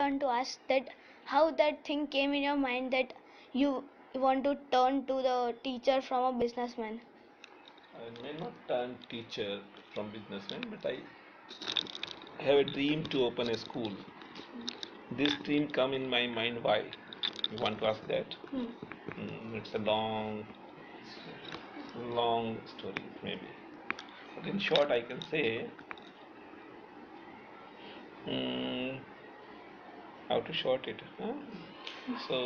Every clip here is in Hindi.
want to ask that how that thing came in your mind that you want to turn to the teacher from a businessman. I may not turn teacher from businessman, but I have a dream to open a school. This dream come in my mind. Why? You want to ask that? It's a long story maybe. But in short, I can say, mm, how to short it. Huh? So,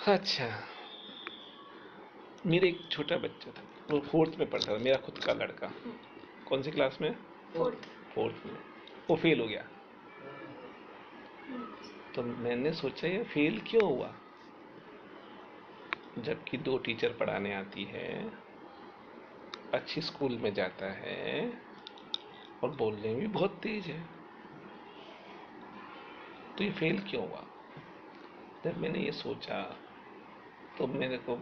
अच्छा, मेरे एक छोटा बच्चा था, वो 4th में पढ़ता था, मेरा खुद का लड़का। कौन सी क्लास में? 4th में। वो फेल हो गया। तो मैंने सोचा ये फेल क्यों हुआ, जबकि 2 टीचर पढ़ाने आती है, अच्छी स्कूल में जाता है और बोलने में भी बहुत तेज है, तो ये फेल क्यों हुआ? जब मैंने ये सोचा तो मेरे को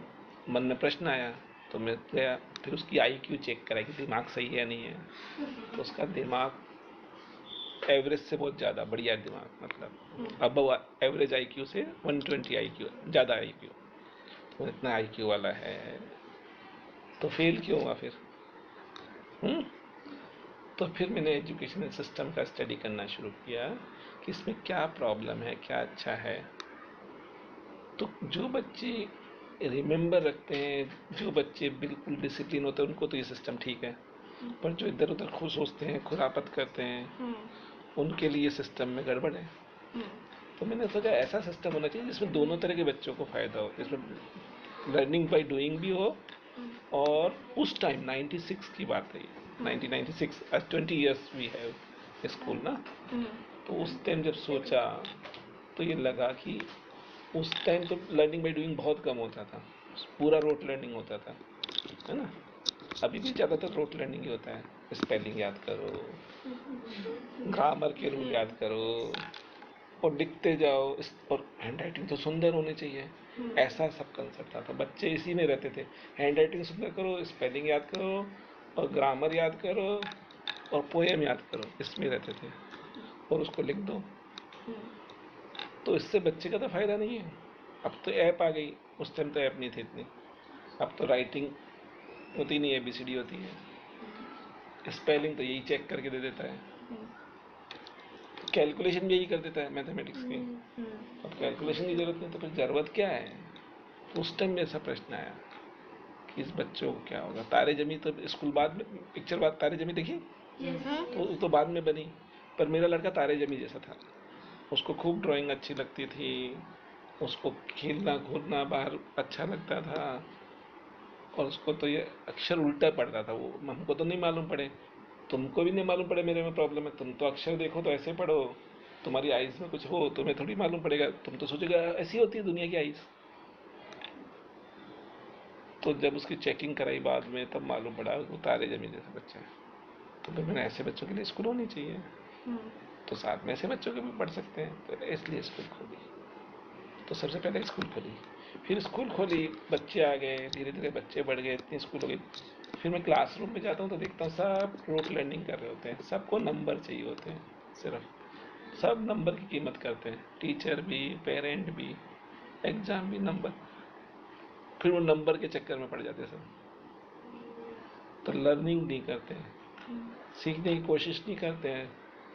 मन में प्रश्न आया, तो मैं गया फिर उसकी IQ चेक करा कि दिमाग सही है या नहीं है। तो उसका दिमाग एवरेज से बहुत ज़्यादा बढ़िया दिमाग, मतलब अबव एवरेज IQ से 120 IQ ज़्यादा IQ, तो इतना IQ वाला है, तो फेल क्यों हुआ फिर? तो फिर मैंने एजुकेशनल सिस्टम का स्टडी करना शुरू किया कि इसमें क्या प्रॉब्लम है, क्या अच्छा है। तो जो बच्चे रिमेंबर रखते हैं, जो बच्चे बिल्कुल डिसिप्लिन होते हैं, उनको तो ये सिस्टम ठीक है, पर जो इधर उधर खुद सोचते हैं, खुरापत करते हैं, उनके लिए सिस्टम में गड़बड़ है। तो मैंने सोचा ऐसा सिस्टम होना चाहिए जिसमें दोनों तरह के बच्चों को फ़ायदा हो, जिसमें लर्निंग बाय डूइंग भी हो, और उस टाइम 96 की बात है, 1996, 20 ईयर्स वी हैव स्कूल ना। तो उस टाइम जब सोचा तो ये लगा कि उस टाइम तो लर्निंग बाय डूइंग बहुत कम होता था, पूरा रोट लर्निंग होता था, है ना। अभी भी ज़्यादातर रोट लर्निंग ही होता है, स्पेलिंग याद करो, ग्रामर के रूल याद करो और लिखते जाओ, और हैंड राइटिंग तो सुंदर होनी चाहिए, ऐसा सब कंसेप्ट था। तो बच्चे इसी में रहते थे, हैंड राइटिंग सुंदर करो, स्पेलिंग याद करो और ग्रामर याद करो और पोएम याद करो, इसमें रहते थे, और उसको लिख दो। तो इससे बच्चे का तो फ़ायदा नहीं है। अब तो ऐप आ गई, उस टाइम तो ऐप नहीं थी इतनी। अब तो राइटिंग होती नहीं है, ABCD होती है, स्पेलिंग तो यही चेक करके दे देता है, कैलकुलेशन भी यही कर देता है मैथमेटिक्स की। अब कैलकुलेशन की ज़रूरत नहीं, तो फिर ज़रूरत क्या है? तो उस टाइम में ऐसा प्रश्न आया कि इस बच्चों को क्या होगा। तारे जमी तो स्कूल बाद में, पिक्चर बाद तारे जमी देखी, तो बाद में बनी, पर मेरा लड़का तारे जमी जैसा था। उसको खूब ड्राइंग अच्छी लगती थी, उसको खेलना कूदना बाहर अच्छा लगता था, और उसको तो ये अक्षर उल्टा पढ़ता था। वो हमको तो नहीं मालूम पड़े, तुमको भी नहीं मालूम पड़े मेरे में प्रॉब्लम है। तुम तो अक्षर देखो तो ऐसे पढ़ो, तुम्हारी आइज़ में कुछ हो तुम्हें थोड़ी मालूम पड़ेगा, तुम तो सोचेगा ऐसी होती है दुनिया की आइज़। तो जब उसकी चेकिंग कराई बाद में, तब मालूम पड़ा वो तारे जमीन जैसा बच्चा है। तो फिर मैंने ऐसे बच्चों के लिए स्कूल होनी चाहिए, तो साथ में ऐसे बच्चों के भी पढ़ सकते हैं, तो इसलिए स्कूल खोली। तो सबसे पहले स्कूल खोली, फिर स्कूल खोली, बच्चे आ गए, धीरे धीरे बच्चे बढ़ गए, इतनी स्कूल हो गई। फिर मैं क्लासरूम में जाता हूँ तो देखता हूँ सब रोट लर्निंग कर रहे होते हैं, सबको नंबर चाहिए होते हैं, सिर्फ सब नंबर की कीमत करते हैं, टीचर भी, पेरेंट भी, एग्ज़ाम भी, नंबर। फिर वो नंबर के चक्कर में पड़ जाते हैं सब, तो लर्निंग नहीं करते हैं, सीखने की कोशिश नहीं करते हैं,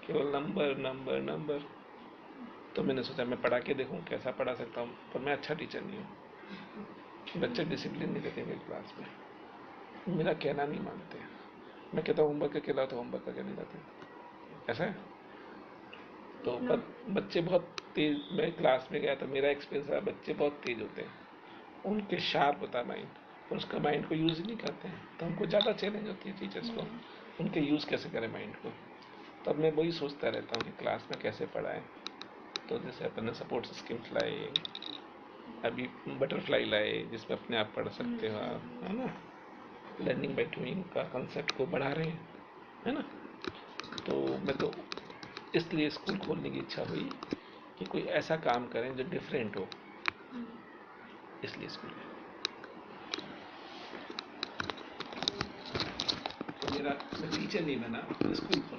केवल नंबर नंबर नंबर। तो मैंने सोचा मैं पढ़ा के देखूं कैसा पढ़ा सकता हूँ, पर मैं अच्छा टीचर नहीं हूँ, बच्चे डिसिप्लिन नहीं देते मेरी क्लास में, मेरा कहना नहीं मानते। मैं कहता हूँ होमवर्क का कहलाओ तो होमवर्क का कहने जाते हैं, ऐसा है। तो पर बच्चे बहुत तेज, मैं क्लास में गया तो मेरा एक्सपीरियंस रहा, बच्चे बहुत तेज होते हैं, उनके शार्प होता है माइंड, और उसका माइंड को यूज़ ही नहीं करते हैं। तो हमको ज़्यादा चैलेंज होती है टीचर्स को, उनके यूज़ कैसे करें माइंड को। तब मैं वही सोचता रहता हूँ कि क्लास में कैसे पढ़ाएं। तो जैसे अपन ने सपोर्ट स्किल्स लाए, अभी बटरफ्लाई लाए जिसमें अपने आप पढ़ सकते हो आप, है ना, लर्निंग बाय डूइंग का कंसेप्ट को बढ़ा रहे हैं, है ना। तो मैं तो इसलिए स्कूल खोलने की इच्छा हुई कि कोई ऐसा काम करें जो डिफरेंट हो, इसलिए स्कूल। तो मेरा, मैं टीचर नहीं बना, स्कूल खोला।